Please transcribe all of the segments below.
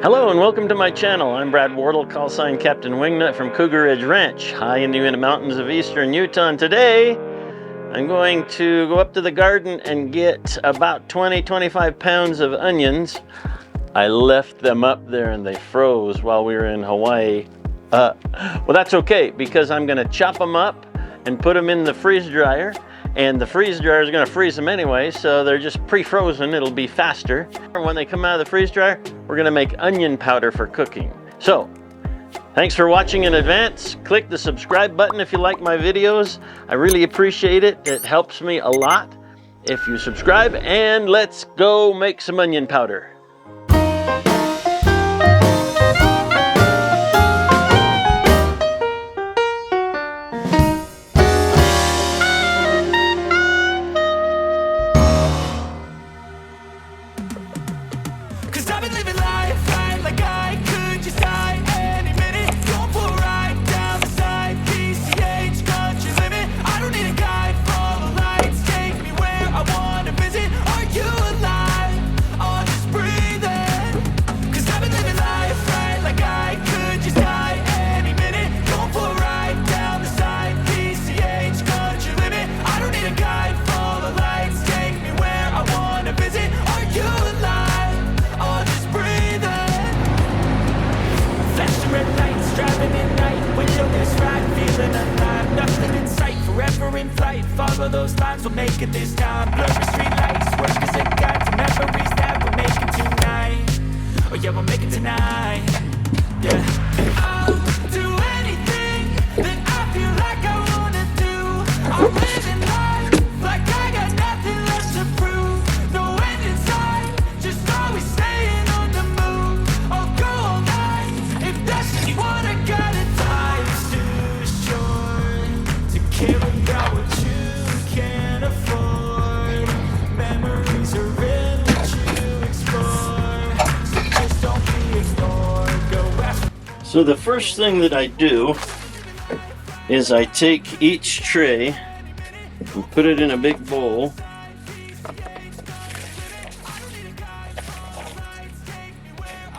Hello and welcome to my channel. I'm Brad Wardle, call sign Captain Wingnut from Cougar Ridge Ranch, high in the mountains of eastern Utah. And today, I'm going to go up to the garden and get about 20-25 pounds of onions. I left them up there and they froze while we were in Hawaii. Well, that's okay because I'm going to chop them up and put them in the freeze dryer. And the freeze dryer is going to freeze them anyway, so they're just pre-frozen. It'll be faster. When they come out of the freeze dryer, we're going to make onion powder for cooking. So, thanks for watching in advance. Click the subscribe button if you like my videos. I really appreciate it. It helps me a lot if you subscribe. And let's go make some onion powder. In flight, follow those lines, we'll make it this time. Blurry street lights, work as a guide to memories that we're making tonight. Oh yeah, we'll make it tonight. Yeah. I'll do anything that I feel like I wanna do. I'm living life like I got nothing left to prove. No end in sight, just always staying on the move. I'll go all night if that's just what I gotta do. Life's too short to care about what you can't afford. Memories are in what you explore, so just don't be ignored. Go ask. So the first thing that I do is I take each tray and put it in a big bowl.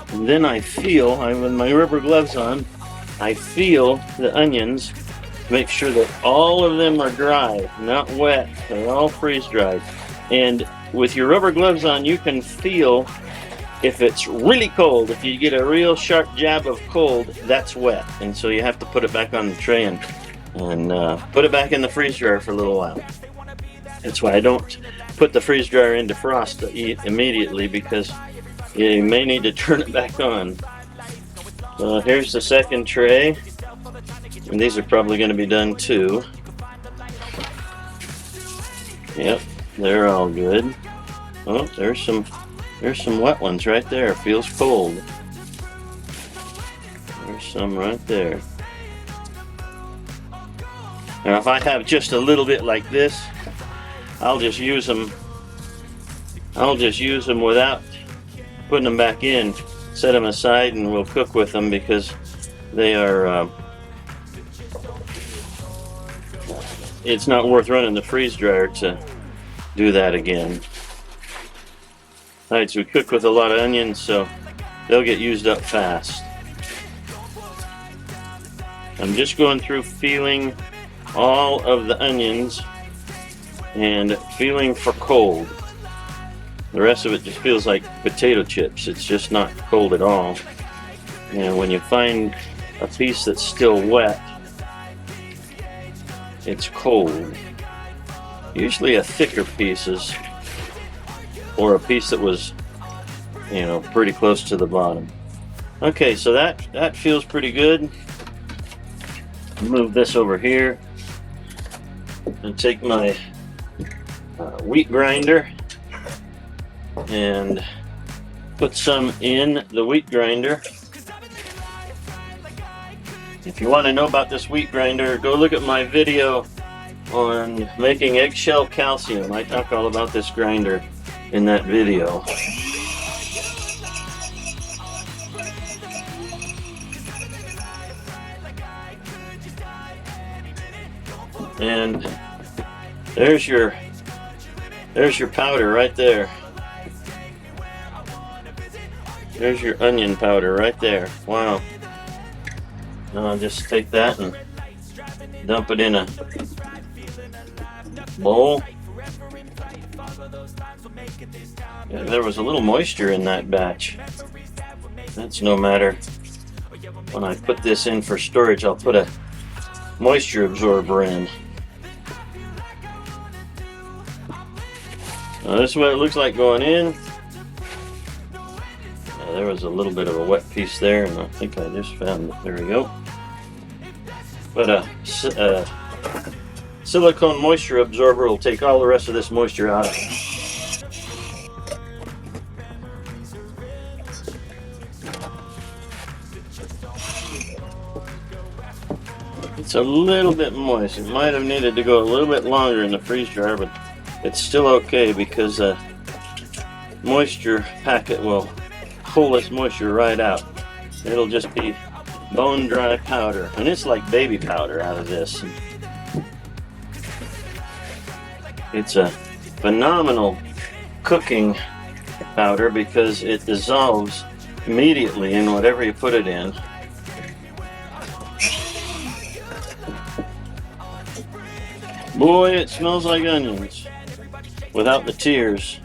And then I feel, with my rubber gloves on, I feel the onions. Make sure that all of them are dry, not wet. They're all freeze dried. And with your rubber gloves on, you can feel if it's really cold. If you get a real sharp jab of cold, that's wet. And so you have to put it back on the tray and put it back in the freeze dryer for a little while. That's why I don't put the freeze dryer into frost immediately, because you may need to turn it back on. Here's the second tray. And these are probably going to be done too. Yep, they're all good. Oh, there's some wet ones right there. Feels cold. There's some right there. Now, if I have just a little bit like this, I'll just use them. I'll just use them without putting them back in. Set them aside, and we'll cook with them because they are. It's not worth running the freeze dryer to do that again. Alright, so we cook with a lot of onions, so they'll get used up fast. I'm just going through feeling all of the onions and feeling for cold. The rest of it just feels like potato chips. It's just not cold at all. And when you find a piece that's still wet, it's cold. Usually a thicker pieces, or a piece that was, pretty close to the bottom. Okay, so that feels pretty good. Move this over here and take my wheat grinder and put some in the wheat grinder. If you want to know about this wheat grinder, go look at my video on making eggshell calcium. I talk all about this grinder in that video. And there's your powder right there. There's your onion powder right there. Wow. Now I'll just take that and dump it in a bowl. Yeah, there was a little moisture in that batch. That's no matter. When I put this in for storage, I'll put a moisture absorber in. Now this is what it looks like going in. Now there was a little bit of a wet piece there, and I think I just found it. There we go. But a silicone moisture absorber will take all the rest of this moisture out. It's a little bit moist. It might have needed to go a little bit longer in the freeze dryer, but it's still okay because a moisture packet will pull this moisture right out. It'll just be bone dry powder, and it's like baby powder out of this. It's a phenomenal cooking powder because it dissolves immediately in whatever you put it in. Boy, it smells like onions without the tears.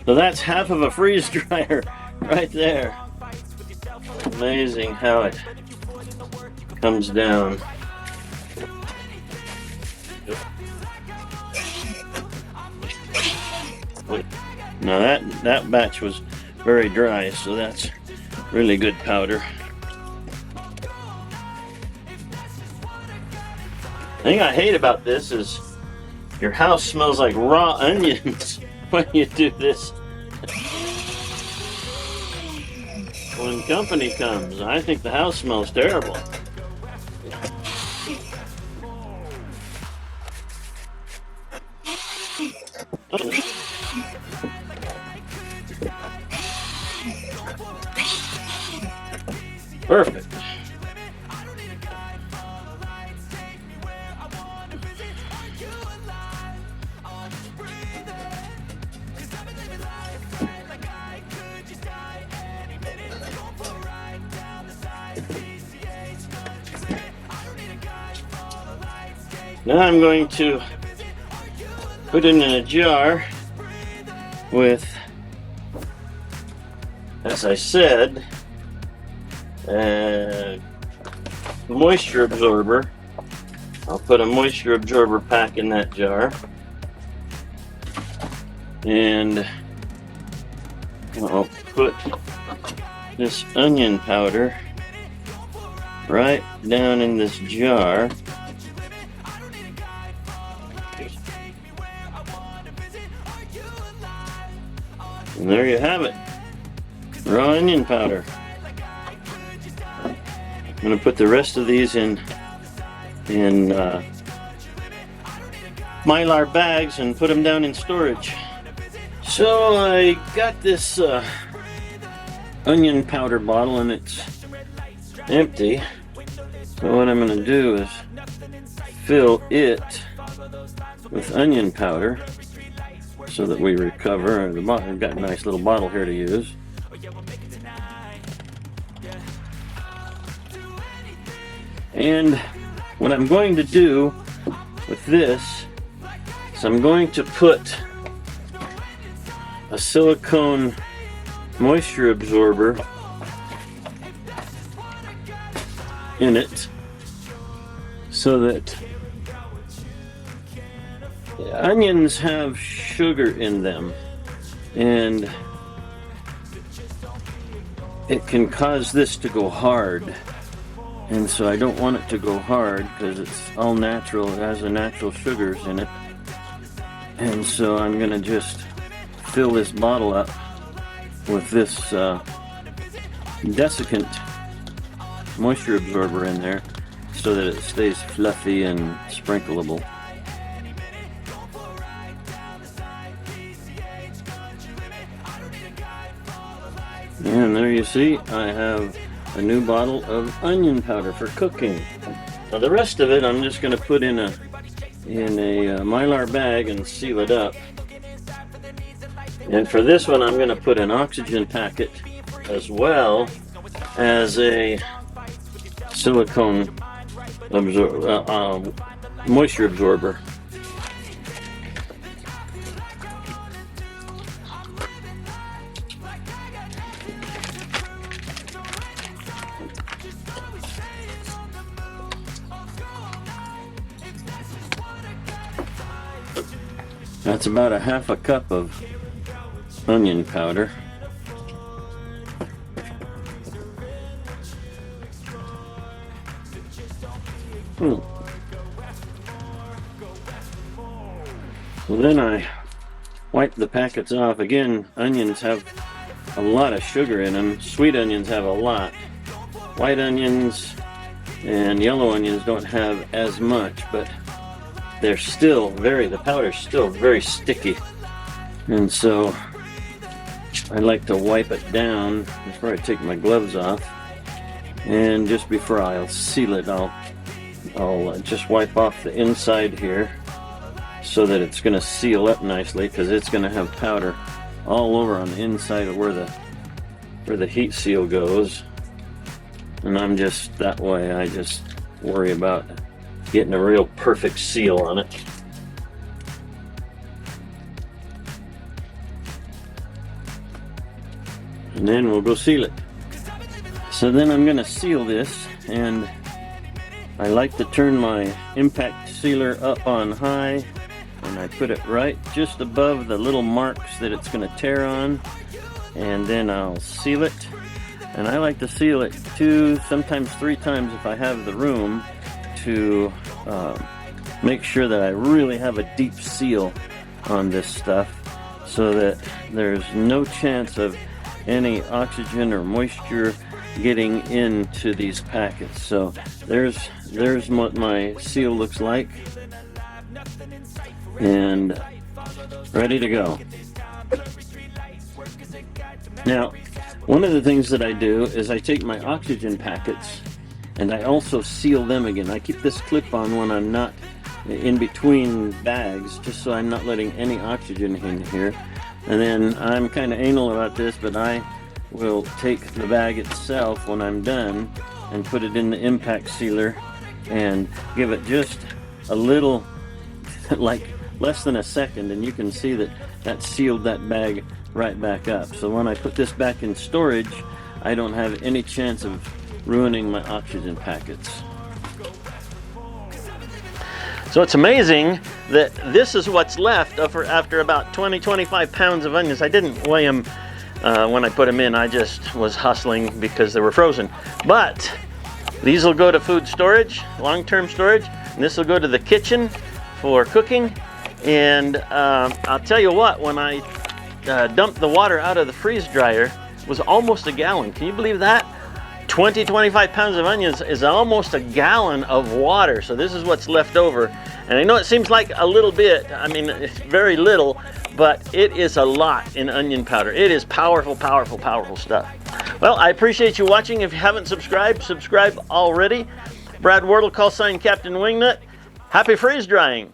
So that's half of a freeze dryer right there. Amazing how it comes down. Now that batch was very dry, so that's really good powder. The thing I hate about this is your house smells like raw onions when you do this. When company comes, I think the house smells terrible. Perfect. Now I'm going to put it in a jar with, as I said, a moisture absorber. I'll put a moisture absorber pack in that jar, and I'll put this onion powder right down in this jar. And there you have it, raw onion powder. I'm going to put the rest of these in Mylar bags and put them down in storage. So I got this onion powder bottle and it's empty. So what I'm going to do is fill it with onion powder so that we recover. I've got a nice little bottle here to use. And what I'm going to do with this is I'm going to put a silicone moisture absorber in it so that onions have sugar in them, and it can cause this to go hard, and so I don't want it to go hard because it's all natural. It has the natural sugars in it, and so I'm gonna just fill this bottle up with this desiccant moisture absorber in there so that it stays fluffy and sprinkleable. And there you see, I have a new bottle of onion powder for cooking. Now the rest of it I'm just going to put in a in a Mylar bag and seal it up. And for this one, I'm going to put an oxygen packet as well as a silicone moisture absorber. That's about a half a cup of onion powder. So then I wipe the packets off. Again, onions have a lot of sugar in them. Sweet onions have a lot. White onions and yellow onions don't have as much, but they're still the powder's still very sticky. And so I like to wipe it down before I take my gloves off. And just before I'll seal it, I'll just wipe off the inside here so that it's going to seal up nicely, because it's going to have powder all over on the inside of where the heat seal goes. And I'm just that way, I just worry about getting a real perfect seal on it. And then we'll go seal it. So then I'm going to seal this, and I like to turn my impact sealer up on high, and I put it right just above the little marks that it's going to tear on, and then I'll seal it. And I like to seal it 2, sometimes 3 times if I have the room, to make sure that I really have a deep seal on this stuff, so that there's no chance of any oxygen or moisture getting into these packets. So there's what my seal looks like, and ready to go. Now, one of the things that I do is I take my oxygen packets and I also seal them again. I keep this clip on when I'm not in between bags, just so I'm not letting any oxygen in here. And then I'm kind of anal about this, but I will take the bag itself when I'm done and put it in the impact sealer and give it just a little, like less than a second, and you can see that that sealed that bag right back up. So when I put this back in storage, I don't have any chance of ruining my oxygen packets. So it's amazing that this is what's left after about 20-25 pounds of onions. I didn't weigh them when I put them in. I just was hustling because they were frozen. But these will go to food storage, long-term storage, and this will go to the kitchen for cooking. And I'll tell you what, when I dumped the water out of the freeze dryer, it was almost a gallon. Can you believe that? 20-25 pounds of onions is almost a gallon of water. So this is what's left over. And I know it seems like a little bit, I mean, it's very little, but it is a lot in onion powder. It is powerful, powerful, powerful stuff. Well, I appreciate you watching. If you haven't subscribed, subscribe already. Brad Wardle, call sign Captain Wingnut. Happy freeze drying.